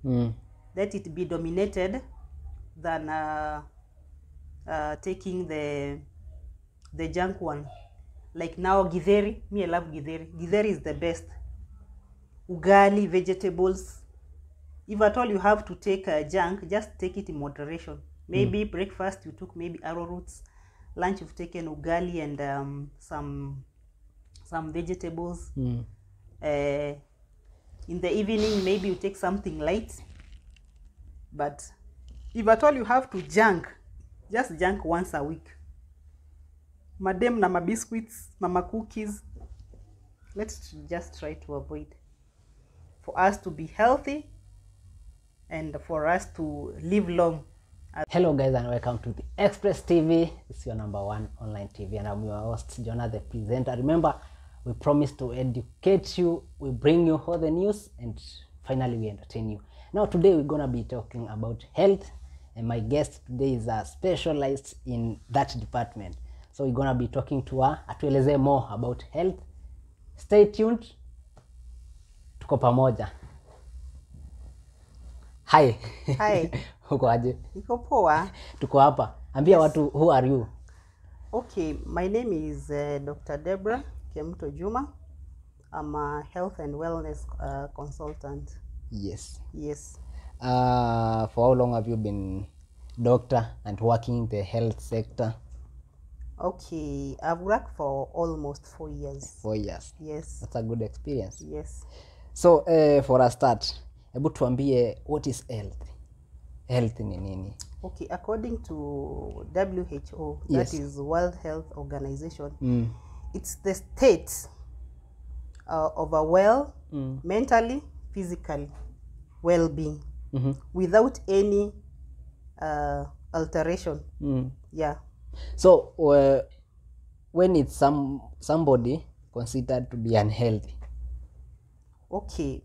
let it be dominated than taking the junk one. Like now githeri, me I love githeri. Githeri is the best. Ugali, vegetables. If at all you have to take junk, just take it in moderation. Maybe breakfast you took maybe arrowroots, lunch you've taken ugali and some vegetables. In the evening maybe you take something light. But if at all you have to junk, just junk once a week. Madam nama biscuits, mama cookies. Let's just try to avoid, for us to be healthy and for us to live long. Hello guys, and welcome to the Express TV. It's your #1 online TV, and I'm your host, Juma, the presenter. Remember, we promise to educate you, we bring you all the news, and finally we entertain you. Now today we're gonna be talking about health, and my guest today is specialized in that department. So we're gonna be talking to her, atueleze more about health. Stay tuned. Tuko pamoja. Hi. Hi. Uko aje? Niko poa. Tuko hapa. Ambia watu, who are you? Okay, my name is Dr. Debra Juma. I'm a health and wellness consultant. Yes. Yes. For how long have you been doctor and working in the health sector? Okay, I've worked for almost 4 years. 4 years. Yes. That's a good experience. Yes. So for a start, hebu tuambie, what is health? Health ni nini? Okay, according to WHO, Yes. that is World Health Organization, it's the state of a mentally, physically well-being without any alteration. Yeah. So when it's somebody considered to be unhealthy? Okay,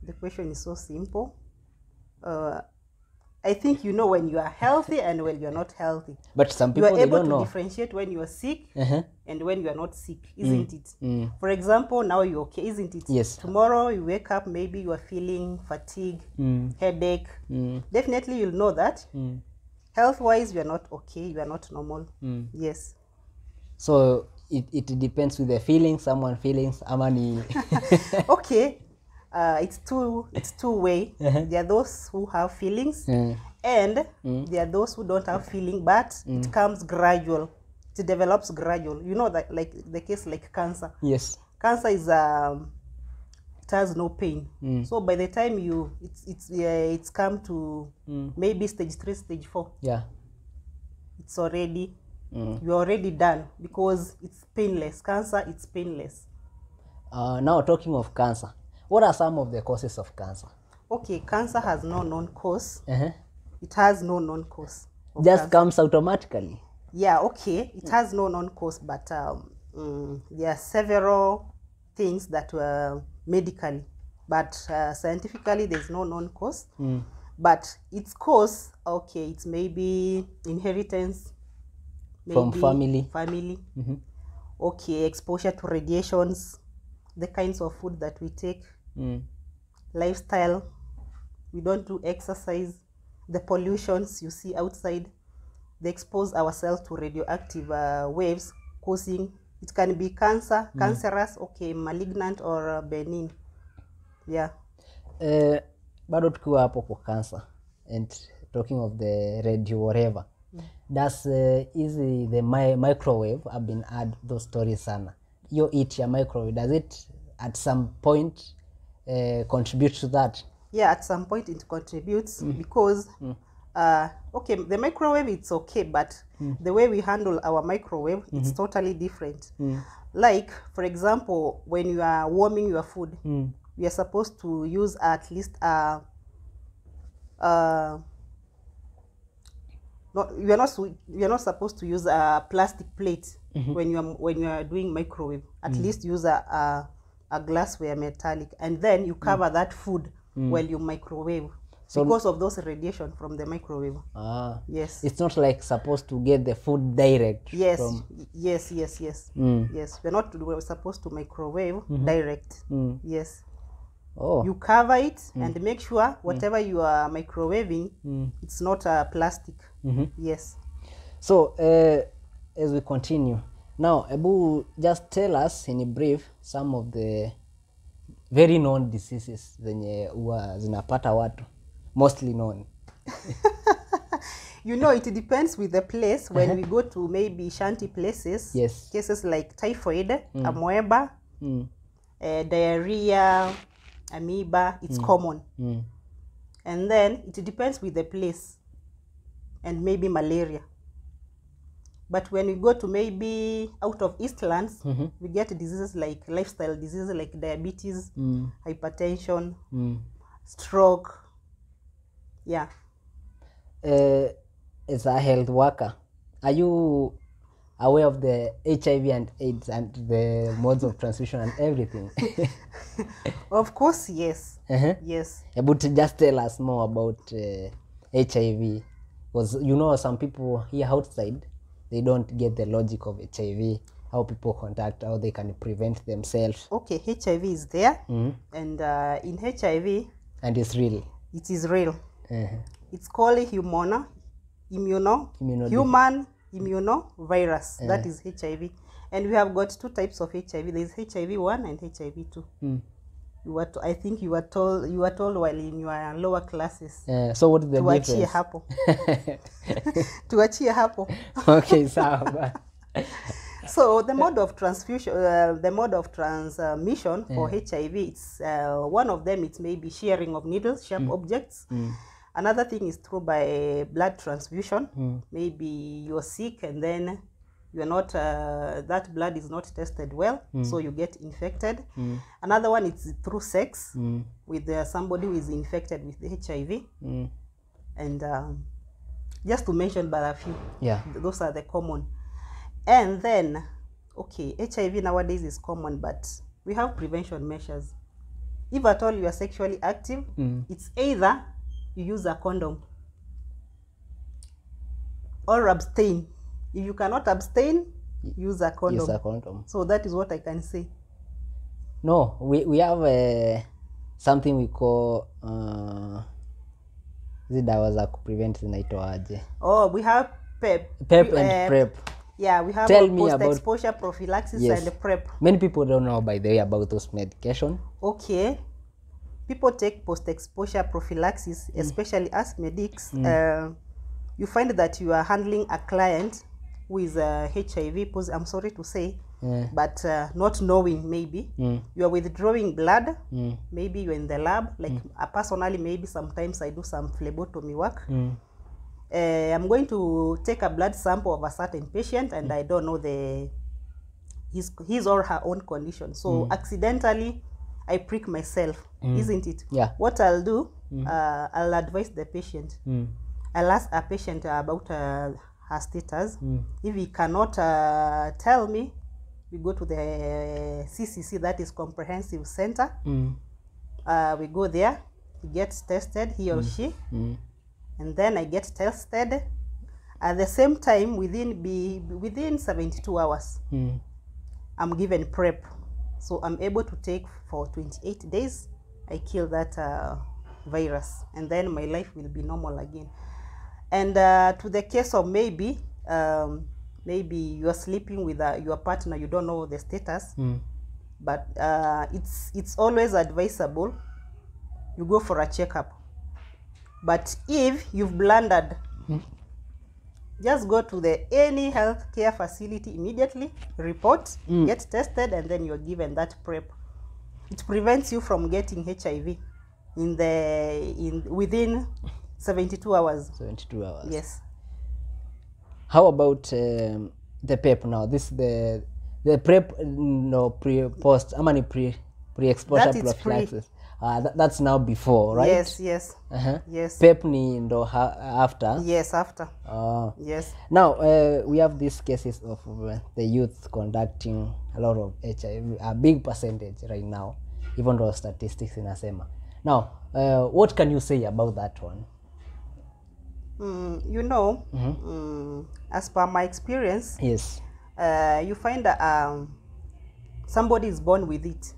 the question is so simple. I think you know when you are healthy and when you are not healthy. But some You people are able don't to know. differentiate when you are sick and when you are not sick, isn't it? For example, now you're okay, isn't it? Yes. Tomorrow you wake up, maybe you are feeling fatigue, headache. Definitely you'll know that. Health-wise, you are not okay, you are not normal. Yes. So it depends with the feelings, someone feelings, amani. Okay. It's two way. There are those who have feelings, and there are those who don't have feeling, but it comes gradual. It develops gradual. You know that, like the case like cancer. Yes. Cancer is it has no pain. So by the time it's come to maybe stage 3, stage 4. Yeah. It's already you're already done because it's painless. Cancer, it's painless. Now talking of cancer, what are some of the causes of cancer? Okay, cancer has no known cause. It has no known cause. Just comes automatically. Yeah, okay. It has no known cause, but there are several things that were medically, but scientifically there's no known cause. But its cause, okay, it's maybe inheritance, maybe from family. Okay, exposure to radiations, the kinds of food that we take, lifestyle, we don't do exercise, the pollutions you see outside, they expose ourselves to radioactive waves, causing, it can be cancer, cancerous, okay, malignant or benign. Yeah. Bado tukiwa hapo kwa cancer and talking of the radio whatever, does the microwave, I've been heard those stories sana. You eat your microwave, does it at some point contribute to that? Yeah, at some point it contributes because okay, the microwave, it's okay, but the way we handle our microwave, it's totally different. Like, for example, when you are warming your food, we are supposed to use at least we are not supposed to use a plastic plate when you are doing microwave. At least use a glassware metallic, and then you cover that food while you microwave, so because of those radiation from the microwave. Yes. It's not like supposed to get the food direct. Yes. From... Yes. Yes. We're supposed to microwave direct. Yes. Oh. You cover it and make sure whatever you are microwaving, it's not plastic. Yes. So as we continue now, Ebu, just tell us in a brief some of the very known diseases zenye huwa zinapata watu, mostly known. You know, it depends with the place. When we go to maybe shanty places, Yes. cases like typhoid, amoeba, diarrhea, amoeba, it's common. And then it depends with the place, and maybe malaria. But when we go to maybe out of Eastlands, we get diseases like lifestyle diseases like diabetes, hypertension, stroke. Yeah. As a health worker, are you aware of the HIV and AIDS and the modes of transmission and everything? Of course, yes. Yes. But just tell us more about HIV, because you know some people here outside, they don't get the logic of HIV, how people contact, how they can prevent themselves. Okay, HIV is there, and in HIV, and it's real. It is real. It's called human immunovirus. That is HIV, and we have got two types of HIV. There is HIV-1 and HIV-2. I think you were told while in your lower classes. So what is the difference? Tuachie hapo. Okay, sawa. So the mode of transmission for HIV, it's one of them. It may be sharing of needles, sharp objects. Another thing is through by blood transfusion. Maybe you're sick and then you're not that blood is not tested well, so you get infected. Another one is through sex with somebody who is infected with the HIV. And just to mention but a few, those are the common. And then, okay, HIV nowadays is common, but we have prevention measures. If at all you are sexually active, it's either you use a condom or abstain. If you cannot abstain, use a condom. Use a condom. So that is what I can say. No, we have something we call hizi dawa za kuprevent zinaitwaje? Oh, we have PEP. PEP and PrEP. Yeah, we have post-exposure prophylaxis and PrEP. Many people don't know, by the way, about those medication. Okay. People take post-exposure prophylaxis, especially as medics. You find that you are handling a client who is HIV positive, I'm sorry to say, but not knowing maybe. You are withdrawing blood, maybe you're in the lab, like personally, maybe sometimes I do some phlebotomy work. I'm going to take a blood sample of a certain patient and I don't know his or her own condition. So accidentally, I prick myself, isn't it? Yeah. What I'll do, I'll advise the patient. I'll ask a patient about her status. If he cannot tell me, we go to the CCC, that is Comprehensive Center. We go there, he gets tested, he or she, and then I get tested. At the same time, within 72 hours, I'm given PrEP. So I'm able to take for 28 days. I kill that virus, and then my life will be normal again. And to the case of maybe you are sleeping with your partner, you don't know the status, but it's always advisable you go for a checkup. But if you've blundered, just go to any healthcare facility immediately, report, get tested, and then you're given that PrEP. It prevents you from getting HIV within 72 hours. 72 hours. Yes. How about the PrEP now? This the PrEP pre-post. How many pre-exposure prophylaxis? That's now before, right? Yes. Yes. PrEP ni ndo after. Yes, after. Yes. Now we have these cases of the youth conducting a lot of HIV, a big percentage right now, even though statistics inasema. Now, what can you say about that one? You know, as per my experience, yes, you find that somebody is born with it.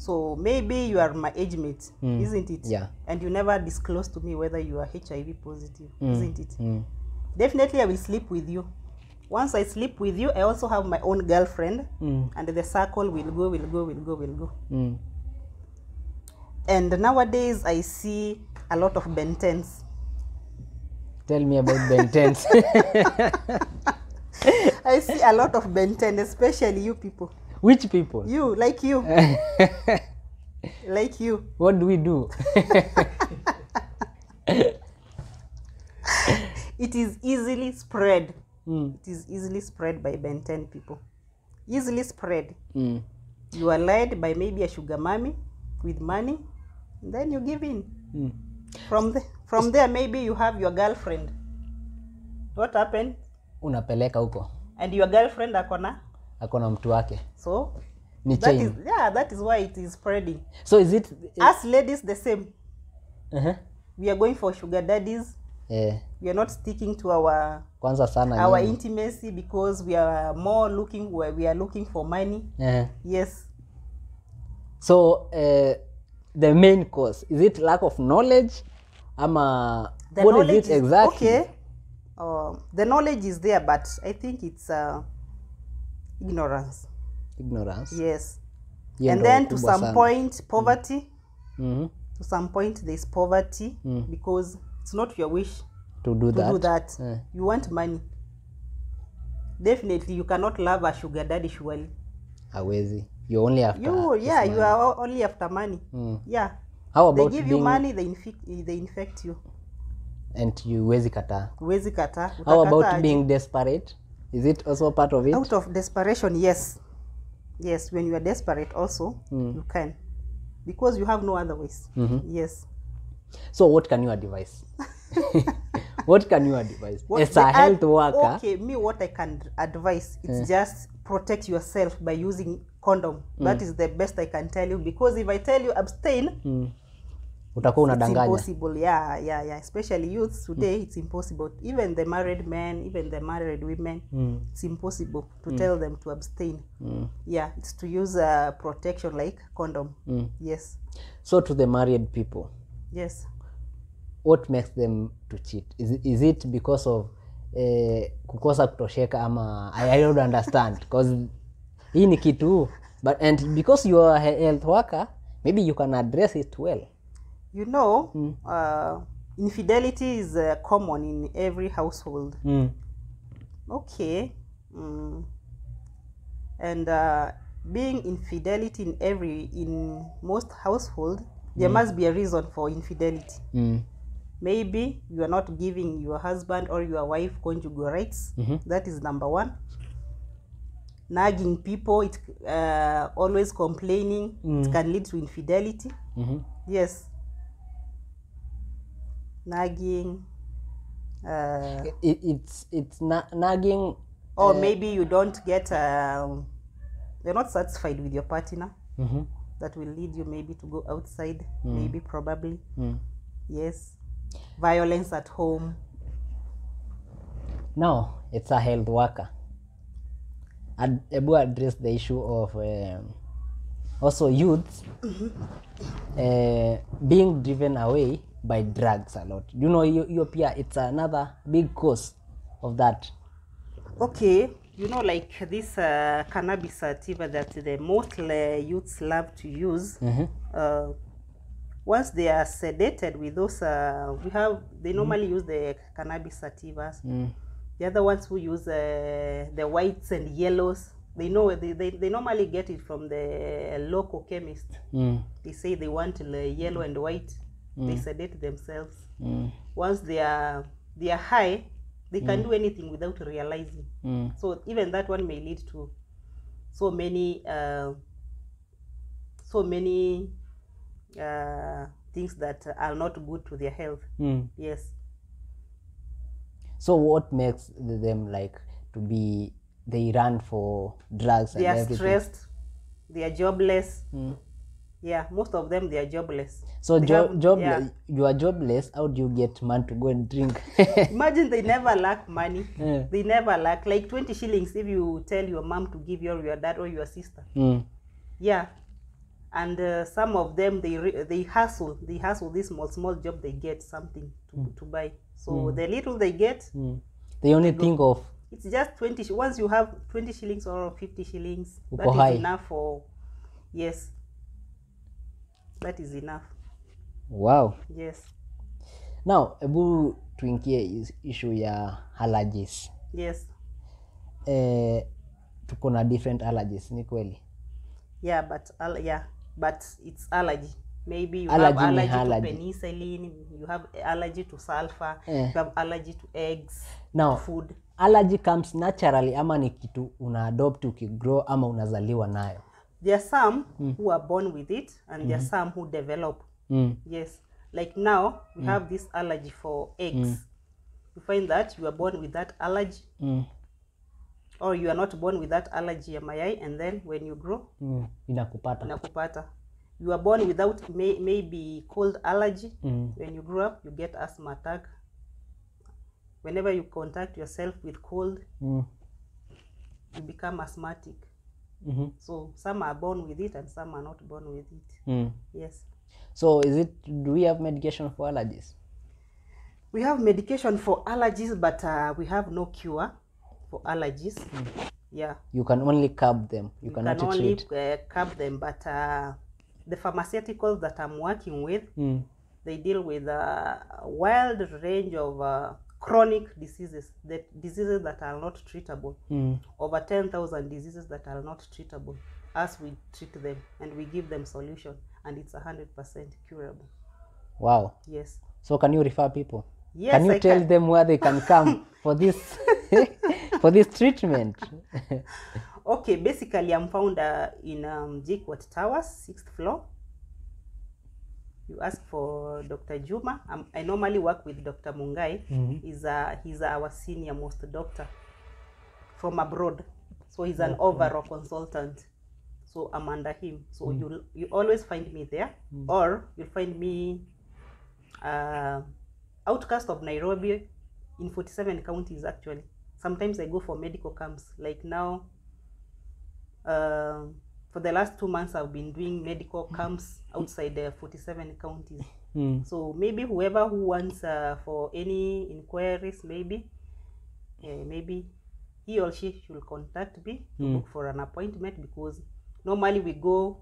So maybe you are my age mate, isn't it? Yeah. And you never disclose to me whether you are HIV positive, isn't it? Definitely I will sleep with you. Once I sleep with you, I also have my own girlfriend, and the circle will go. And nowadays I see a lot of Ben 10s. Tell me about Ben 10s. I see a lot of Ben 10, especially you people. Which people? You, like you. Like you. What do we do? It is easily spread. It is easily spread by Ben 10 people. Easily spread. You are led by maybe a sugar mommy with money, and then you give in. From there, maybe you have your girlfriend. What happened? Unapeleka huko. And your girlfriend akona Mtu wake. So that is why it is spreading. So is it us ladies the same? We are going for sugar daddies. We are not sticking to our intimacy because we are looking for money. Yes. So the main cause, is it lack of knowledge? What is it exactly? Okay. The knowledge is there, but I think it's ignorance. Ignorance? Yes. And then to some point, poverty. To some point, there's poverty because it's not your wish to do that. You want money. Definitely, you cannot love a sugar daddy surely. Hawezi. You're only after you are only after money. Yeah. How about they give you money, they infect you. And you huwezi kataa. Huwezi kataa. How about being desperate? Is it also part of it? Out of desperation, yes. Yes, when you are desperate also, you can. Because you have no other ways. Yes. So what can you advise? What can you advise? As a health worker. Okay, what I can advise, it's just protect yourself by using condom. That is the best I can tell you. Because if I tell you abstain, utakuwa unadanganya. It's impossible. Yeah. Especially youths today, it's impossible. Even the married men, even the married women, it's impossible to tell them to abstain. Yeah, it's to use protection like condom. Yes. So to the married people. Yes. What makes them to cheat? Is it because of kukosa kutosheka ama I don't understand because hii ni kitu, and because you are a health worker, maybe you can address it well. You know, infidelity is common in every household. Okay. And being infidelity in most household, there must be a reason for infidelity. Maybe you are not giving your husband or your wife conjugal rights. That is number one. Nagging people, it always complaining, it can lead to infidelity. Yes. Nagging. It's nagging. Or maybe you don't get, you're not satisfied with your partner. That will lead you maybe to go outside, maybe, probably. Yes. Violence at home. Now, it's a health worker. Ebu address the issue of also youths being driven away by drugs a lot. You know, Ethiopia, it's another big cause of that. Okay, you know, like this cannabis sativa that the most youths love to use. Once they are sedated with those, they normally use the cannabis sativas. The other ones who use the whites and yellows, they know they normally get it from the local chemist. They say they want the yellow and white. They sedate themselves. Once they are high, they can do anything without realizing. So even that one may lead to so many things that are not good to their health. Yes. So what makes them they run for drugs and everything? They are stressed, they are jobless. Yeah, most of them, they are jobless. So jobless, you are jobless, how do you get man to go and drink? Imagine they never lack money. They never lack, like 20 shillings if you tell your mom to give your dad or your sister. Yeah. And some of them, they hustle this small job, they get something to buy. So the little they get, they only think of, it's just 20. Once you have 20 shillings or 50 shillings, that high. is enough for, yes, that is enough. Wow. Yes. Now ebu tuingie issue ya allergies. Yes. Tuko na different allergies, ni kweli? Yeah, but it's allergy. Maybe you allergy have allergy to penicillin, you have allergy to sulfur, you have allergy to eggs, now, to food. Allergy comes naturally ama ni kitu una adopt ukigrow ama unazaliwa nayo? There are some who are born with it, and there are some who develop. Yes. Like now, we have this allergy for eggs. You find that you are born with that allergy, or you are not born with that allergy ya mayai, and then when you grow, inakupata. You are born without maybe cold allergy. When you grow up, you get asthma attack. Whenever you contact yourself with cold, you become asthmatic. So some are born with it and some are not born with it. Yes. So do we have medication for allergies? We have medication for allergies, but we have no cure for allergies. Yeah. You can only curb them. You cannot only treat. curb them, but the pharmaceuticals that I'm working with, they deal with a wide range of chronic diseases, diseases that are not treatable. Over 10,000 diseases that are not treatable. As we treat them and we give them solution, and it's 100% curable. Wow. Yes. So can you refer people? Yes, can you tell them where they can come for this for this treatment? Okay, basically I'm found in Jquat Towers, 6th floor. You ask for Dr. Juma. I normally work with Dr. Mungai. He's our senior most doctor from abroad. So he's an overall consultant. So I'm under him. So you always find me there, or you'll find me outcast of Nairobi in 47 counties actually. Sometimes I go for medical camps. Like now, for the last 2 months, I've been doing medical camps outside the 47 counties. So maybe whoever who wants for any inquiries, maybe he or she should contact me to book for an appointment, because normally we go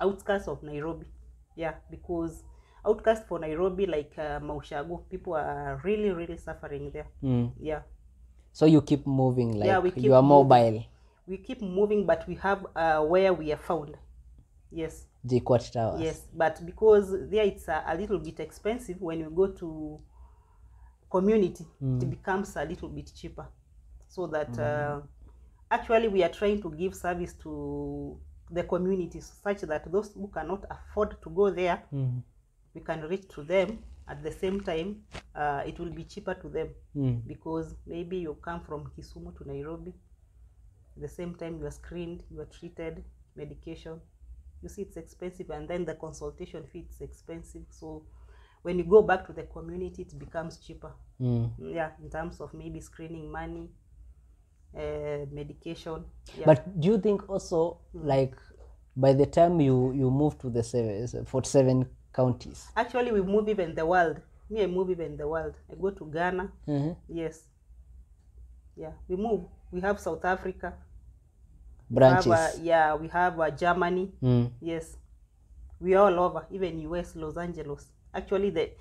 outskirts of Nairobi. Yeah, because outskirts for Nairobi, like Maushago, people are really suffering there. Yeah. So you keep moving, like you are mobile. We keep moving, but we have where we are found. Yes. Jquat Towers. Yes, but because there it's a little bit expensive, when you go to community, it becomes a little bit cheaper. So that actually we are trying to give service to the communities such that those who cannot afford to go there, we can reach to them. At the same time, it will be cheaper to them, because maybe you come from Kisumu to Nairobi. At the same time, you are screened, you are treated, medication. You see, it's expensive, and then the consultation fee is expensive. So when you go back to the community, it becomes cheaper. Yeah, in terms of maybe screening money, medication. Yeah. But do you think also, like, by the time you move to the 47 counties? Actually, we move even the world. Me, I move even the world. I go to Ghana. Yes. Yeah, we move. We have South Africa. Branches. We have Germany. Yes. We are all over, even US, Los Angeles. Actually,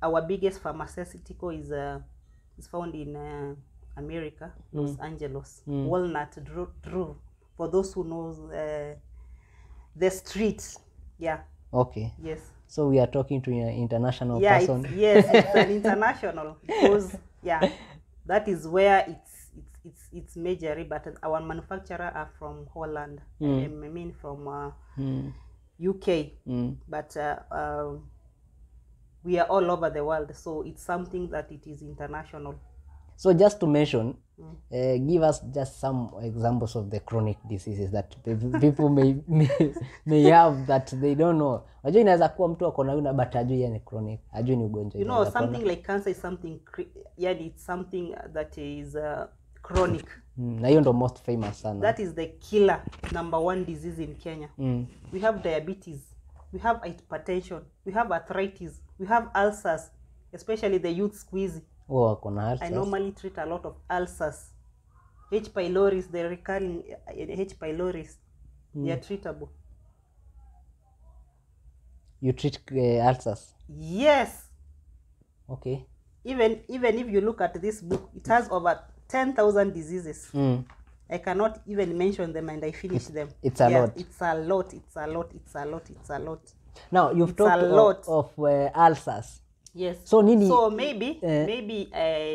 our biggest pharmaceutical is found in America, Los Angeles. Walnut Grove. For those who knows the street. Yeah. Okay. Yes. So we are talking to an international person. It's an international, because that is where it's majorly, but our manufacturer are from Holland. I mean from UK. But we are all over the world, so it's something that it is international. So just to mention, give us just some examples of the chronic diseases that people may have that they don't know. Unajua inaweza kuwa mtu akona yuna but hajui yani chronic, hajui ni ugonjwa. You know, something like cancer is something, it's something that is chronic. Na hiyo ndo most famous sana. That is the killer number 1 disease in Kenya. We have diabetes, we have hypertension, we have arthritis, we have ulcers, especially the youth squeeze. Wako na ulcers. I normally treat a lot of ulcers. H. pylori, the recurring H. pylori, they are treatable. You treat ulcers? Yes. Okay. Even if you look at this book, it has over 10,000 diseases. I cannot even mention them and I finish them. It's a lot. It's a lot. It's a lot. It's a lot. It's a lot. Now you've talked of ulcers. Yes. So Nini. So maybe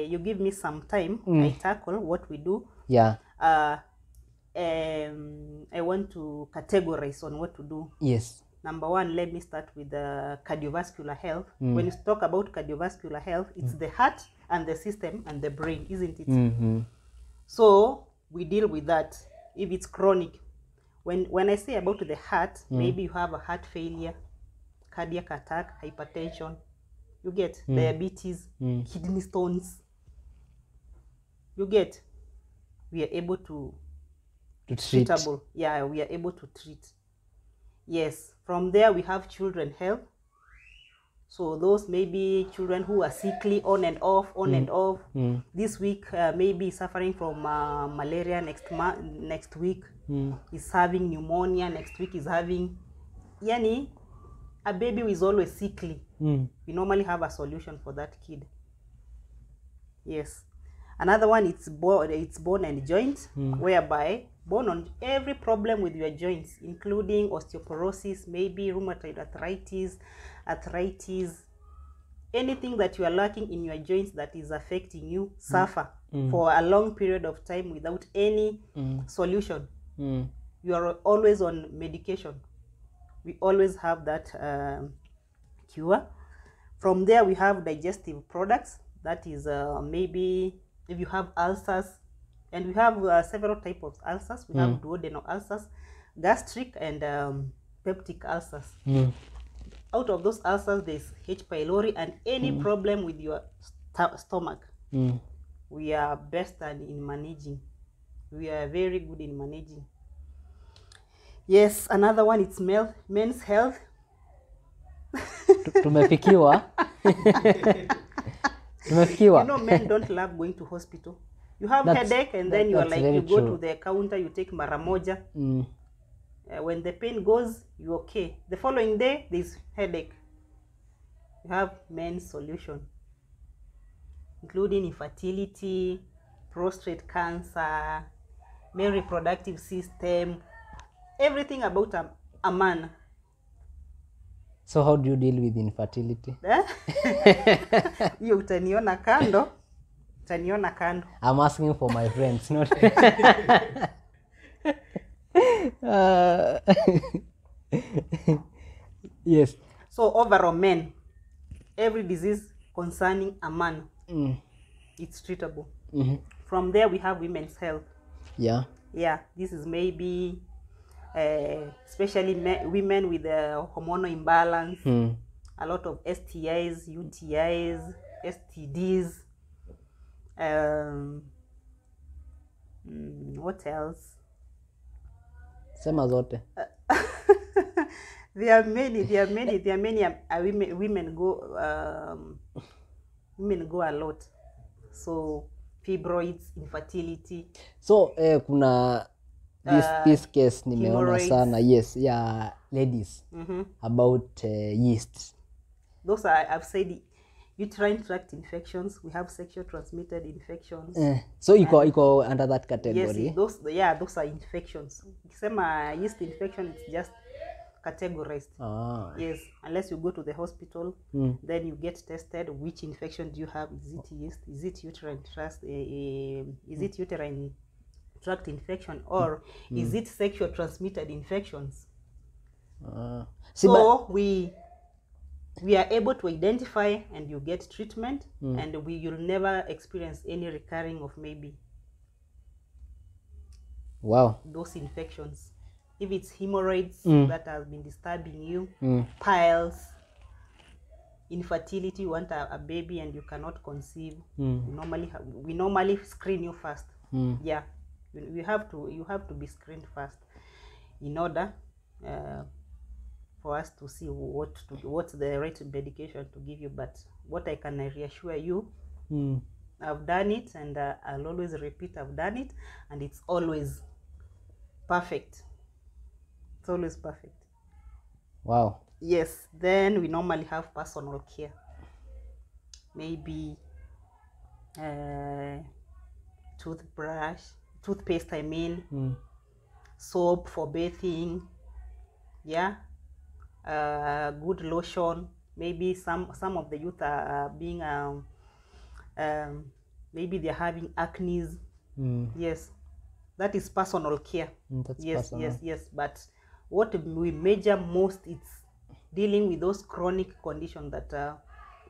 you give me some time. I tackle what we do. Yeah. I want to categorize on what to do. Yes. Number 1, let me start with the cardiovascular health. When you talk about cardiovascular health, it's the heart and the system and the brain, isn't it? So we deal with that if it's chronic. When I say about the heart, maybe you have a heart failure, cardiac attack, hypertension, you get diabetes, kidney stones, you get, we are able to treat. Treatable. Yeah, we are able to treat. Yes. From there we have children health. So those maybe children who are sickly on and off. This week maybe suffering from malaria, next week is having pneumonia, next week is having, yani a baby who is always sickly. We normally have a solution for that kid. Yes. Another one, it's bone and joint, whereby bone on every problem with your joints, including osteoporosis, maybe rheumatoid arthritis, anything that you are lacking in your joints that is affecting you, suffer for a long period of time without any solution. You are always on medication. We always have that cure. From there we have digestive products. That is maybe if you have ulcers, and we have several types of ulcers. We have duodenal ulcers, gastric, and peptic ulcers. Out of those ulcers, there's H. pylori, and any problem with your stomach, we are best in managing. We are very good in managing. Yes, another one, it's men's health. Tumefikiwa. You know, men don't love going to hospital. You have headache and then you are like, you go to the counter, you take maramoja. When the pain goes, you're okay. The following day, there's headache. You have men's solution, including infertility, prostate cancer, male reproductive system, everything about a man. So how do you deal with infertility? You utaniona kando. I'm asking for my friends, not yes. So overall, men, every disease concerning a man, it's treatable. From there we have women's health. Yeah, this is maybe especially women with hormonal imbalance, a lot of STIs, UTIs, STDs, what else? Sema zote. There are many women go a lot. So fibroids, infertility. So kuna this case nimeona sana, yes, yeah, ladies, about yeast. Those are, I've said, uterine tract infections. We have sexual transmitted infections. So iko under that category. Yes, those are infections. Kisema yeast infection, it's just categorized. Yes, unless you go to the hospital, then you get tested. Which infection do you have? Is it yeast? Is it uterine tract infection, or is it sexual transmitted infections? So we are able to identify, and you get treatment, and you'll never experience any recurring of maybe those infections. If it's hemorrhoids that has been disturbing you, piles, infertility, you want a baby and you cannot conceive, we normally screen you first. Yeah, you have to be screened first in order for us to see what's the right medication to give you. But what I can reassure you, I've done it, and I'll always repeat, I've done it, and it's always perfect. It's always perfect. Wow. Yes. Then we normally have personal care, maybe toothpaste, I mean, soap for bathing, yeah, good lotion. Maybe some of the youth are being maybe they're having acne. Yes, that is personal care. That's Yes, personal. yes. But what we measure most, it's dealing with those chronic conditions that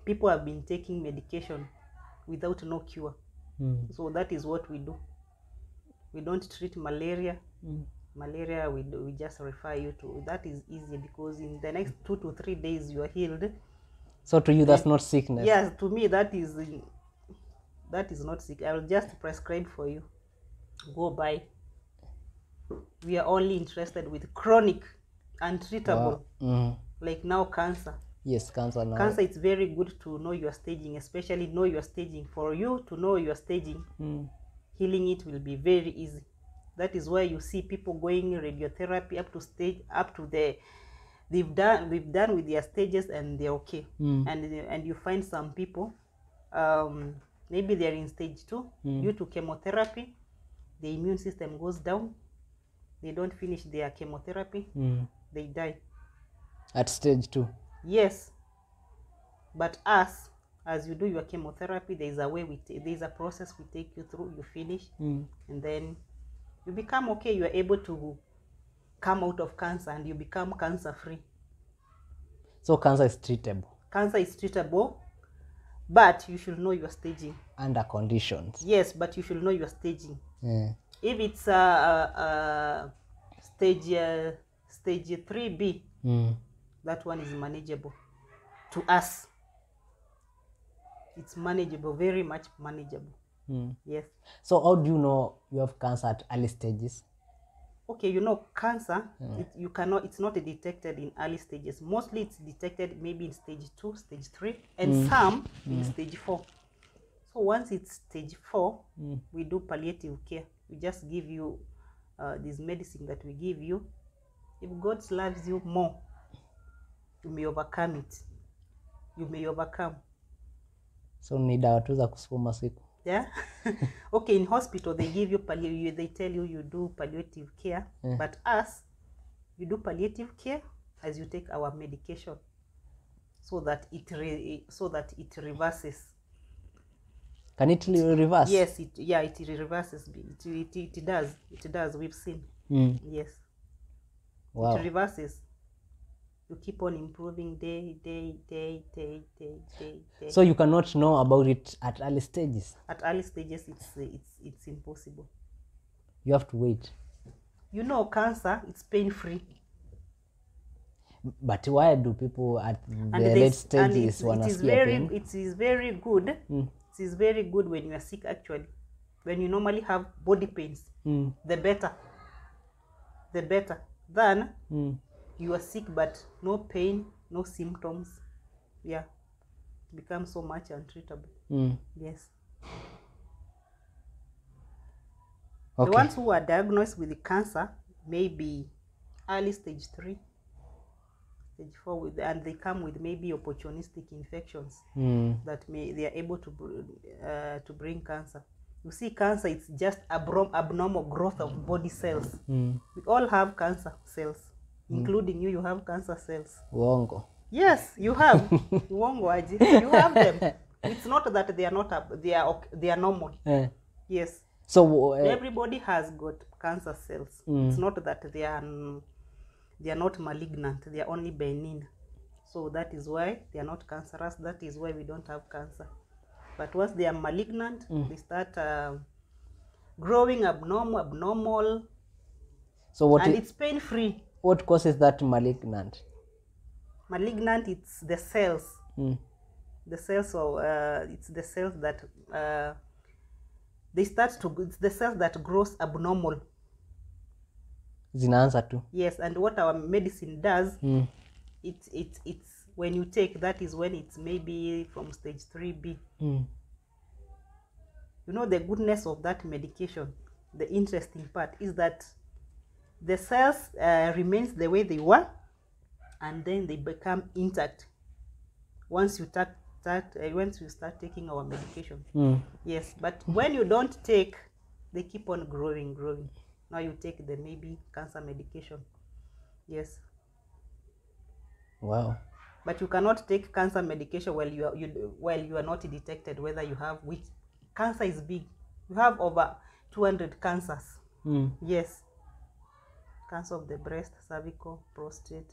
people have been taking medication without no cure. So that is what we do. We don't treat malaria. Malaria, we just refer you to. That is easy, because in the next 2 to 3 days you are healed. So to you, that's not sickness. Yes, to me that is not sick. I will just prescribe for you. Go buy. We are only interested with chronic, untreatable. Like now, cancer. Yes, cancer now. Cancer, it's very good to know your staging, especially know your staging. For you to know your staging, healing it will be very easy. That is why you see people going radiotherapy up to they've done with their stages, and they're okay. And you find some people, maybe they're in stage 2 due to chemotherapy. The immune system goes down. They don't finish their chemotherapy. They die at stage 2. Yes, but as you do your chemotherapy, there is a way there is a process we take you through. You finish, and then you become okay. You are able to come out of cancer, and you become cancer free. So cancer is treatable. Cancer is treatable, but you should know your staging. Under conditions. Yes, but you should know your staging. If it's stage 3B, that one is manageable. To us, it's manageable, very much manageable. Yes. So how do you know you have cancer at early stages? Okay, cancer, it's not detected in early stages. Mostly it's detected maybe in stage 2, stage 3, and some in stage 4. So once it's stage 4, we do palliative care. We just give you this medicine that we give you. If God loves you more, you may overcome it. You may overcome. So ni dawa tu za kusukuma siku. Yeah. Okay, in hospital they give you they tell you do palliative care, but us, you do palliative care as you take our medication, so that it reverses. Can it reverse? Yes, it reverses. It does. We've seen. Yes. Wow. It reverses. You keep on improving day. So you cannot know about it at early stages. At early stages, it's impossible. You have to wait. Cancer, it's pain-free. But why do people at the late stages want to scare pain? It is very good. It is very good when you are sick, actually. When you normally have body pains, the better. The better. Than you are sick but no pain, no symptoms. Yeah. It becomes so much untreatable. Yes. Okay. The ones who are diagnosed with the cancer may be early stage 3, stage 4, and they come with maybe opportunistic infections that they are able to bring cancer. You see, cancer, it's just abnormal growth of body cells. We all have cancer cells, including you. You have cancer cells. Uongo. Yes, you have. Uongo aje. You have them. It's not that they are not they are normal. Yes. So everybody has got cancer cells. It's not that they are not malignant. They are only benign. So that is why they are not cancerous. That is why we don't have cancer. But once they are malignant, they start growing abnormal. So it's pain-free. What causes that malignant? Malignant, it's the cells. The cells of it's the cells that they start to, it's the cells that grows abnormal. Zinaanza tu. Yes, and what our medicine does, it's when you take, that is when it's maybe from stage 3B. You know, the goodness of that medication, the interesting part is that the cells remains the way they were, and then they become intact once you start taking our medication. Yes, but when you don't take, they keep on growing. Now you take the maybe cancer medication. Yes. Wow. But you cannot take cancer medication while you are not detected whether you have, which cancer is big. You have over 200 cancers. Yes. Cancer of the breast, cervical, prostate,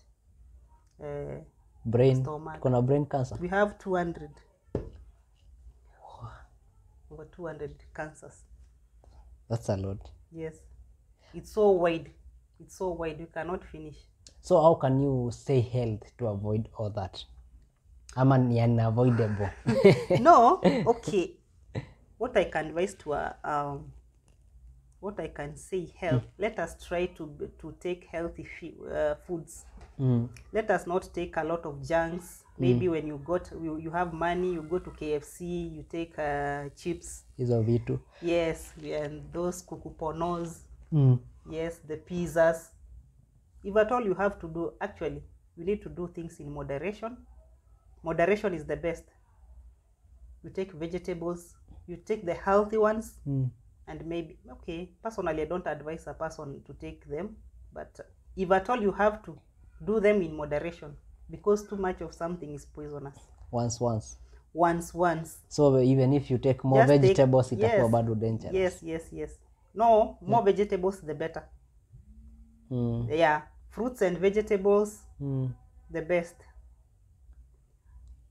brain, stomach. kuna brain cancer. We have 200. Over 200 cancers. That's a lot. Yes. It's so wide. You cannot finish. So how can you stay healthy to avoid all that? Ama ni unavoidable? No, okay. What I can advise to what I can say, health. Let us try to take healthy foods. Let us not take a lot of junks. Maybe when you have money, you go to KFC, you take chips. Hizo vitu. Yes, and those kukuponos. Yes, the pizzas. If at all you have to do, actually, you need to do things in moderation. Moderation is the best. You take vegetables, you take the healthy ones, and maybe, okay, personally, I don't advise a person to take them, but if at all you have to, do them in moderation, because too much of something is poisonous. Once. So even if you take more vegetables, itakuwa bado dangerous. Yes. No, more vegetables, the better. Yeah, fruits and vegetables, the best.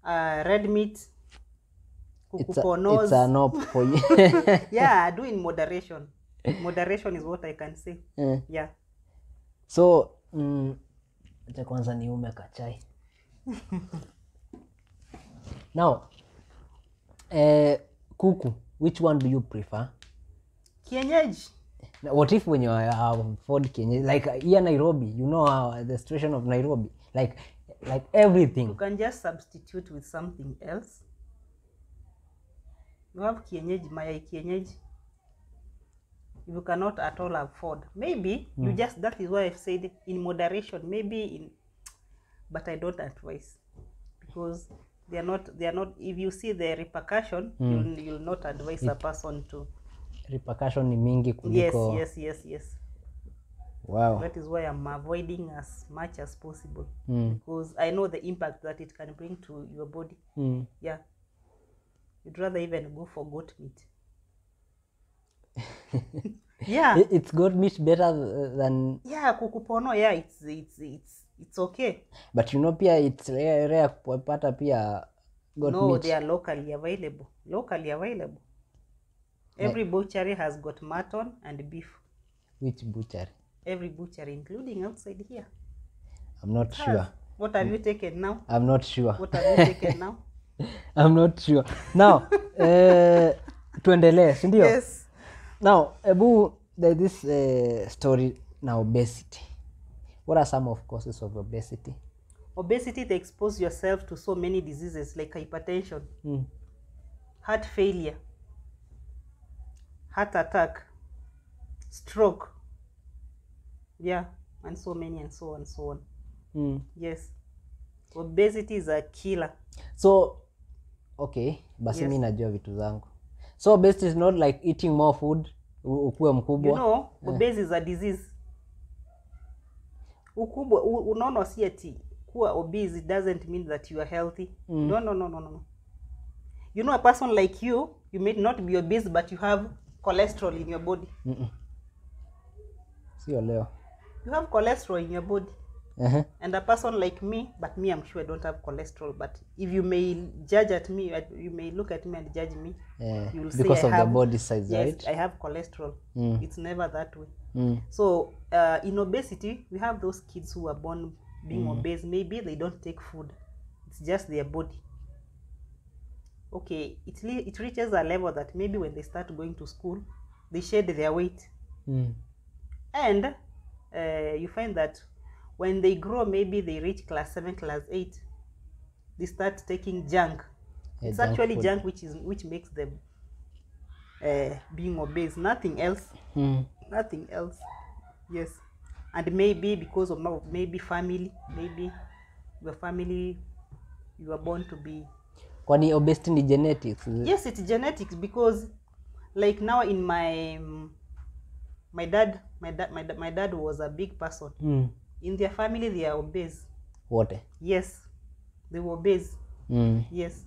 Red meat, kukuponos. It's a no for you. Yeah, do in moderation. Moderation is what I can say. Yeah. So, kwanza niume kachai. Now, kuku, which one do you prefer? Kienyeji. What if when you afford kienyeji, like here Nairobi, you know the situation of Nairobi, like everything. You can just substitute with something else. You have kienyeji, mayai kienyeji. You cannot at all afford. Maybe you just, that is why I've said in moderation, but I don't advise, because they are not, if you see the repercussion, you'll not advise a person to. Repercussion ni mingi kuliko. Yes. Wow. That is why I'm avoiding as much as possible, because I know the impact that it can bring to your body. Yeah. You'd rather even go for goat meat. Yeah. It's goat meat better than. Yeah, kukupono. Yeah, it's okay. But you know, pia it's rare kupata pia goat meat. No, they are locally available. Every butchery has got mutton and beef. Which butchery? Every butchery, including outside here. I'm not sure. What have you taken now? I'm not sure. What have you taken now? I'm not sure. Now, tuendelee, si ndio? Yes. Now, this story now, obesity. What are some of causes of obesity? Obesity, they expose yourself to so many diseases like hypertension, heart failure, heart attack, stroke. Yeah, and so many and so on. Yes. Obesity is a killer. So, okay, basi mimi najua vitu zangu. So obesity is not like eating more food, ukuwe mkubwa. You know, obesity is a disease. Ukubwa, unaona si ati kuwa obese, it doesn't mean that you are healthy. No. You know, a person like you may not be obese, but you have cholesterol in your body. Sio leo. You have cholesterol in your body. And a person like me, but me, I'm sure I don't have cholesterol. But if you may judge at me, you may look at me and judge me. You will because say of the body size, yes, right? I have cholesterol. It's never that way. So in obesity, we have those kids who are born being obese. Maybe they don't take food. It's just their body. okay, it reaches a level that maybe when they start going to school, they shed their weight. And you find that when they grow, maybe they reach class 7, class 8, they start taking junk. It's junk actually food. junk which makes them being obese. Nothing else. Nothing else. Yes. And maybe because of maybe family, maybe your family, you are born to be. Kwani obesity ni genetics? Yes, it's genetics, because like now in my dad was a big person. In their family they are obese. What? Yes, they were obese. Yes,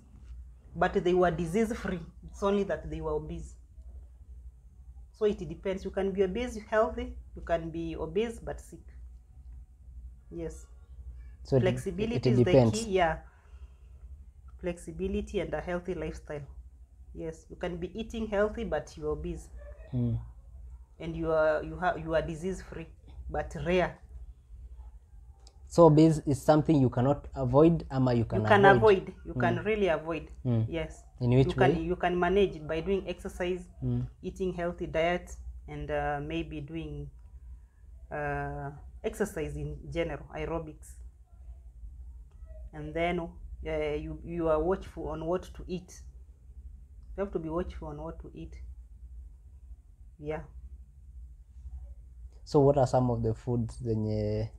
but they were disease free. It's only that they were obese. So it depends. You can be obese healthy, you can be obese but sick. Yes. So flexibility it is depends. the key. Yeah, flexibility and a healthy lifestyle. Yes, you can be eating healthy but you're obese. And you are disease free but rare. So obese is something you cannot avoid, ama you can avoid. You can really avoid. Yes. In which way? You can manage it by doing exercise, eating healthy diet, and maybe doing exercise in general, aerobics. And then you are watchful on what to eat. You have to be watchful on what to eat. Yeah. So what are some of the foods zenye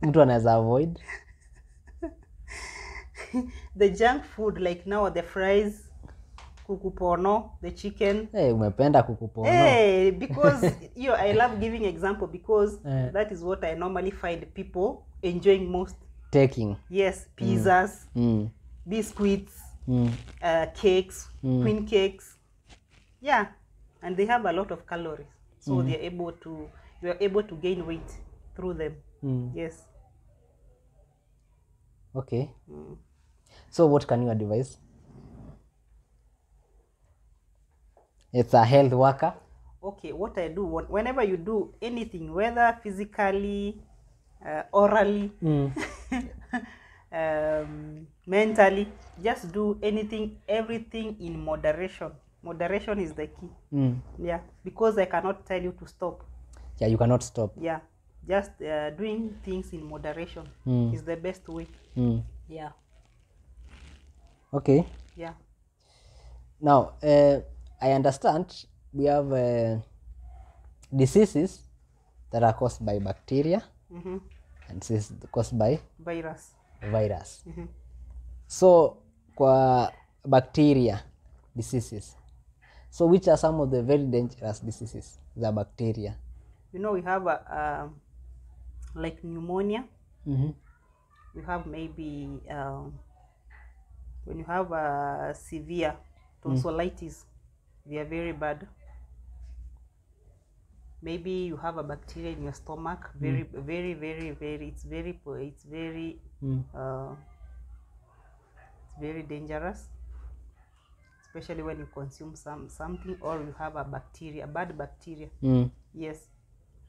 mtu anaweza avoid? The junk food, like now the fries, kukupono, the chicken. Hey, umependa kukupono. Hey, because I love giving example, because that is what I normally find people enjoying most. Taking. Yes, pizzas, biscuits, cakes, queen cakes. Yeah, and they have a lot of calories, so you are able to gain weight through them. Yes. Okay. So what can you advise? It's a health worker. Okay, what I do, whenever you do anything, whether physically, orally, mentally, just do everything in moderation. Moderation is the key. Yeah, because I cannot tell you to stop. Yeah, you cannot stop. Yeah, just doing things in moderation is the best way. Yeah. Okay. Yeah. Now, I understand we have diseases that are caused by bacteria, and diseases caused by virus. So, kwa bacteria diseases, so which are some of the very dangerous diseases, the bacteria? We have like pneumonia. We have maybe when you have a severe tonsillitis, they are very bad. Maybe you have a bacteria in your stomach, very it's very dangerous, especially when you consume something, or you have a bad bacteria. Yes,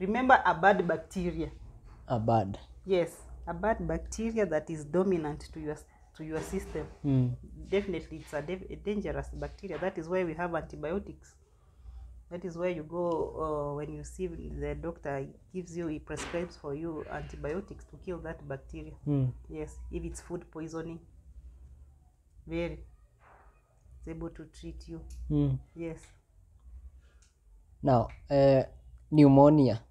remember, a bad bacteria. Yes, a bad bacteria that is dominant to your system. Definitely it's a dangerous bacteria. That is why we have antibiotics. That is where you go when you see the doctor he prescribes for you antibiotics to kill that bacteria. Yes, if it's food poisoning, it's able to treat you. Yes. Now, pneumonia.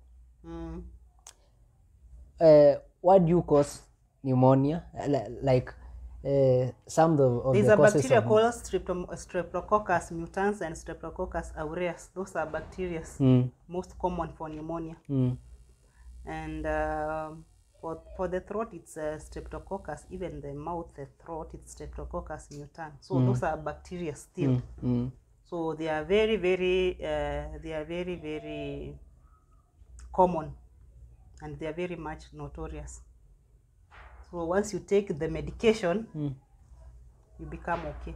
Why do you cause pneumonia? Like some of there's the a causes bacteria of called Streptococcus mutans and Streptococcus aureus. Those are bacteria most common for pneumonia. And for the throat, it's Streptococcus. Even the mouth, the throat, it's Streptococcus mutans. So those are bacteria still. So they are very, very common, and they are very much notorious. So once you take the medication, you become okay.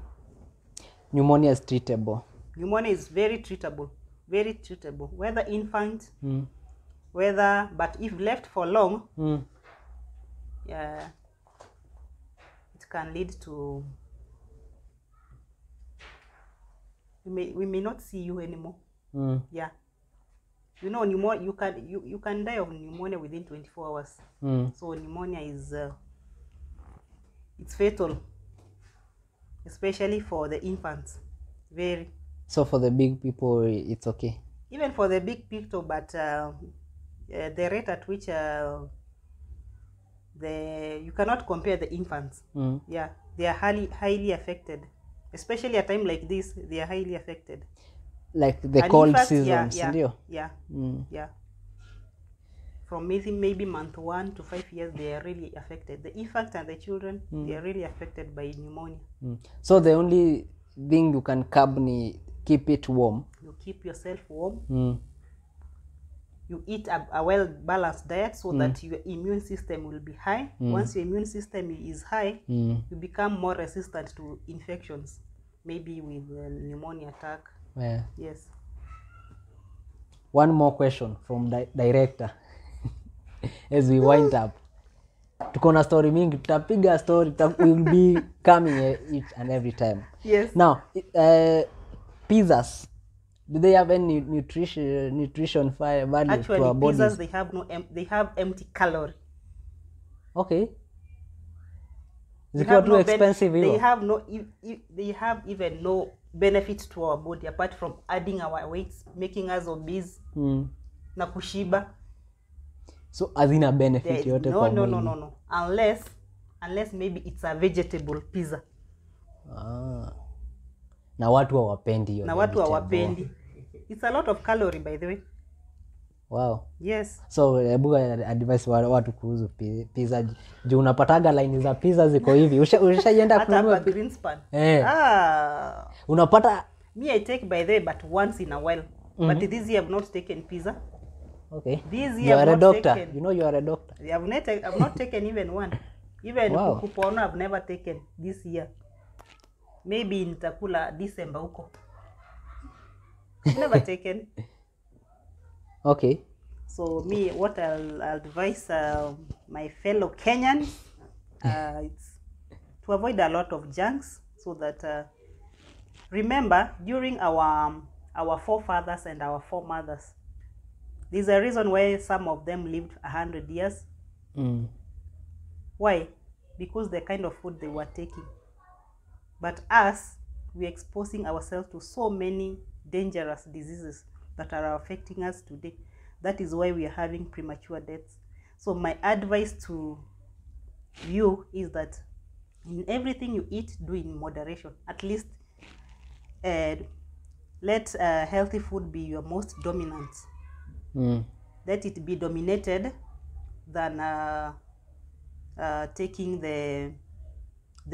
Pneumonia is treatable. Pneumonia is very treatable, whether infant, but if left for long, it can lead to we may not see you anymore. Yeah. You know, pneumonia, you can die of pneumonia within 24 hours. So pneumonia is it's fatal, especially for the infants. Very. So for the big people, it's okay. Even for the big people, but the rate at which you cannot compare the infants. Yeah, they are highly affected, especially at a time like this. They are highly affected. Like the cold seasons, yeah. From maybe month 1 to 5 years, they are really affected. The infants and the children, they are really affected by pneumonia. So the only thing you can curb ni keep it warm. You keep yourself warm. You eat a well-balanced diet so that your immune system will be high. Once your immune system is high, you become more resistant to infections, maybe with pneumonia attack. Yeah. Yes. One more question from director as we wind up. Tuko na story mingi, tutapiga story, we will be coming each and every time. Yes. Now, pizzas, do they have any nutrition value Actually, to our bodies? Pizzas, they have empty calorie. Okay. Ziko too expensive. They have even no benefit to our body apart from adding our weights, making us obese, na kushiba. So hazina benefit yote kwa mwili. No. Unless maybe it's a vegetable pizza. Na watu hawapendi hiyo. Na watu hawapendi. It's a lot of calorie, by the way. Wow. Yes. So hebu advice watu kuhusu pizza. Juu unapataga line za pizza ziko hivi. Ushaenda kununua Greenspan. Unapata me I take by the way but once in a while. But this year I've not taken pizza. Okay. This year you are a doctor. Taken, you know you are a doctor. I've not taken even one. Even kupona I've never taken this year. Maybe nitakula December huko. Never taken. Okay. So me, what I'll advise my fellow Kenyans, it's to avoid a lot of junks, so that remember during our forefathers and our foremothers, there's a reason why some of them lived 100 years. Why? Because the kind of food they were taking. But us, we're exposing ourselves to so many dangerous diseases that are affecting us today. That is why we are having premature deaths. So my advice to you is that in everything you eat, do in moderation. At least let healthy food be your most dominant. Let it be dominated than taking the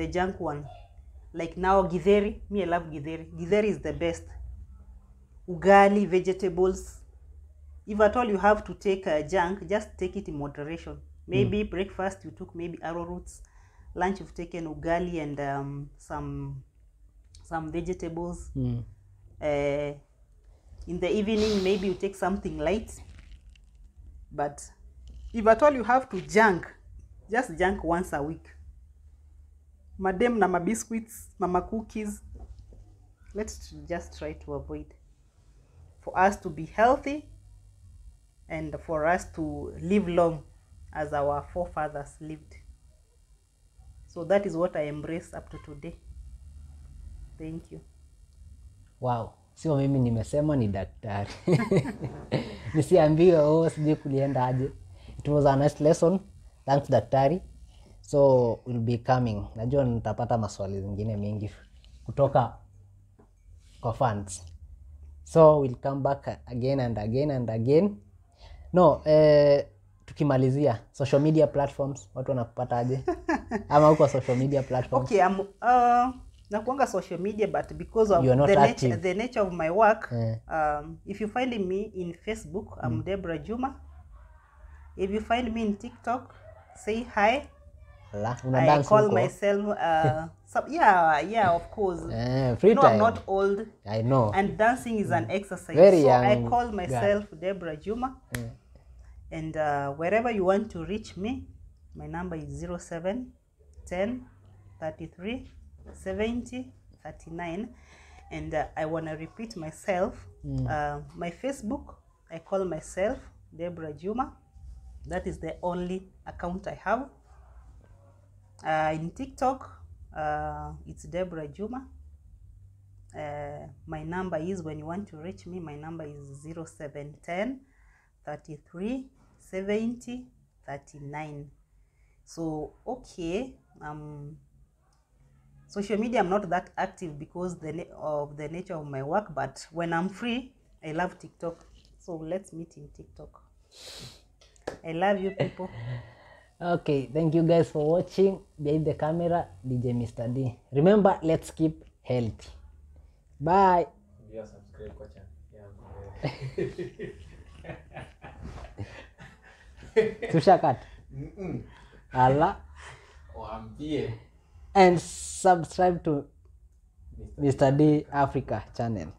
junk one. Like now githeri, me I love githeri. Githeri is the best. Ugali, vegetables. If at all you have to take junk, just take it in moderation. Maybe breakfast you took maybe arrowroots. Lunch you've taken ugali and some vegetables. In the evening maybe you take something light. But if at all you have to junk, just junk once a week. Madam na biscuits, mama cookies. Let's just try to avoid. For us to be healthy and for us to live long as our forefathers lived. So that is what I embrace up to today. Thank you. Wow. Sio mimi nimesema ni daktari. Nisiambiwe sijui kulienda aje. It was a nice lesson. Thanks daktari. So we'll be coming. Najua nitapata maswali zingine mingi kutoka kwa fans. So we'll come back again and again and again. No, tukimalizia social media platforms, watu wanakupata aje? Ama uko social media platforms? Okay, nakuanga social media, but because of the nature of my work, if you find me in Facebook, I'm Debra Juma. If you find me in TikTok, say hi. I call myself yeah, of course. Free time. I'm not old. I know. And dancing is an exercise. Very so young. I call myself Debra Juma. And wherever you want to reach me, my number is 07 10 33 70 39. And I want to repeat myself. My Facebook, I call myself Debra Juma. That is the only account I have. In TikTok, it's Debra Juma. My number is, when you want to reach me, my number is 0710 33 70 39. So, okay, social media, I'm not that active because of the nature of my work, but when I'm free, I love TikTok. So let's meet in TikTok. I love you people. Okay, thank you guys for watching. Behind the camera, DJ Mr. D. Remember, let's keep healthy. Bye. Yeah, subscribe kwa channel yangu. Tushakat. Allah. Waambie. And subscribe to Mr. D Africa channel.